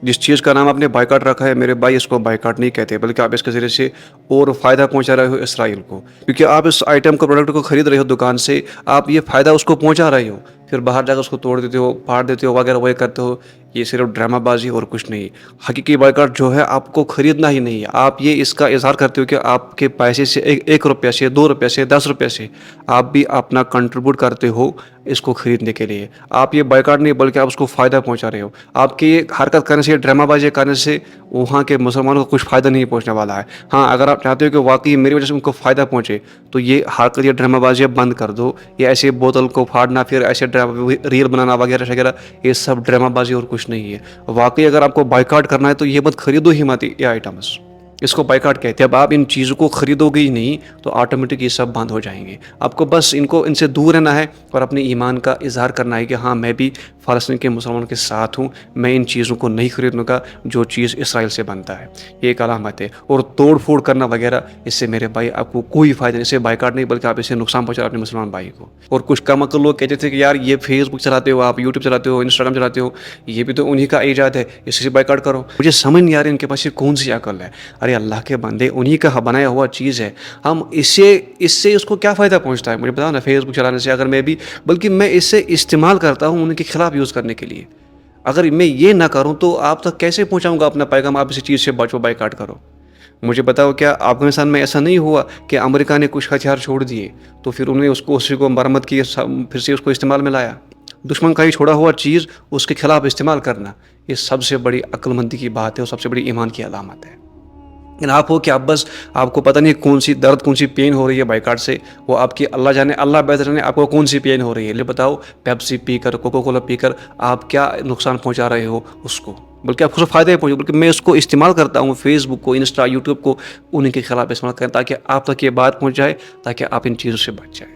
जिस चीज़ का नाम आपने बायकॉट रखा है मेरे भाई, इसको बायकॉट नहीं कहते, बल्कि आप इसके ज़रिए से और फ़ायदा पहुंचा रहे हो इसराइल को, क्योंकि आप इस आइटम को, प्रोडक्ट को ख़रीद रहे हो दुकान से, आप ये फ़ायदा उसको पहुंचा रहे हो, फिर बाहर जाकर उसको तोड़ देते हो, फाड़ देते हो, वगैरह वही करते हो। ये सिर्फ ड्रामाबाजी और कुछ नहीं। हकीकी बायकॉट जो है आपको ख़रीदना ही नहीं है, आप ये इसका इजहार करते हो कि आपके पैसे से एक रुपये से, 2 रुपये से, 10 रुपये से आप भी अपना कंट्रीब्यूट करते हो इसको ख़रीदने के लिए। आप ये बायकॉट नहीं, बल्कि आप उसको फ़ायदा पहुंचा रहे हो। आपकी ये हरकत करने से, ड्रामाबाजी करने से वहाँ के मुसलमानों को कुछ फ़ायदा नहीं पहुंचने वाला है। हाँ, अगर आप चाहते हो कि वाकई मेरी वजह से उनको फ़ायदा पहुंचे, तो ये हरकत, ये ड्रामाबाजी बंद कर दो। ये ऐसे बोतल को फाड़ना, फिर ऐसे रील बनाना वगैरह वगैरह, ये सब ड्रामाबाजी और कुछ नहीं है। वाकई अगर आपको बायकॉट करना है तो ये मत खरीदो ही मत, ये आइटम्स, इसको बायकॉट कहते हैं। अब आप इन चीज़ों को खरीदोगे ही नहीं तो ऑटोमेटिक ये सब बंद हो जाएंगे। आपको बस इनसे दूर रहना है और अपने ईमान का इजहार करना है कि हाँ, मैं भी फ़लस्तीन के मुसलमानों के साथ हूँ, मैं इन चीज़ों को नहीं खरीदूँगा जो चीज़ इसराइल से बनता है। ये एक अलामत है। और तोड़ फोड़ करना वगैरह, इससे मेरे भाई आपको कोई फ़ायदा नहीं, इससे बायकॉट नहीं, बल्कि आप इससे नुकसान पहुँचा अपने मुसलमान भाई को। और कुछ कम अक्ल लोग कहते थे कि यार ये फेसबुक चलाते हो, आप यूट्यूब चलाते हो, इंस्टाग्राम चलाते हो, ये भी तो उन्हीं का ईजाद है, इससे बायकॉट करो। मुझे समझ नहीं आ रही इनके पास ये कौन सी अकल है। अरे अल्लाह के बंदे, उन्हीं का बनाया हुआ चीज़ है, हम इससे उसको क्या फ़ायदा पहुंचता है मुझे बताओ ना। फेसबुक चलाने से अगर मैं भी, बल्कि मैं इससे इस्तेमाल करता हूं उनके खिलाफ यूज़ करने के लिए। अगर मैं ये ना करूं तो आप तक कैसे पहुंचाऊंगा अपना पैगाम, आप इस चीज़ से बचो, बायकॉट करो। मुझे बताओ, क्या अफगानिस्तान में ऐसा नहीं हुआ कि अमेरिका ने कुछ हथियार छोड़ दिए तो फिर उन्होंने उसी को मरम्मत की, फिर से उसको इस्तेमाल में लाया? दुश्मन का ही छोड़ा हुआ चीज़ उसके खिलाफ इस्तेमाल करना, ये सबसे बड़ी अक्लमंदी की बात है और सबसे बड़ी ईमान की अलामत है। लेकिन आप हो कि आप बस, आपको पता नहीं कौन सी दर्द, कौन सी पेन हो रही है बायकॉट से, वो आपकी अल्लाह जाने, अल्लाह बेहतर जाने आपको कौन सी पेन हो रही है। ले बताओ, पेप्सी पीकर, कोका कोला पीकर आप क्या नुकसान पहुंचा रहे हो उसको, बल्कि आपको उसको फ़ायदे पहुंचे। बल्कि मैं उसको इस्तेमाल करता हूँ, फेसबुक को, इंस्टा, यूट्यूब को, उन्हीं के खिलाफ इस्तेमाल करें ताकि आप तक ये बात पहुँच जाए, ताकि आप इन चीज़ों से बच जाए।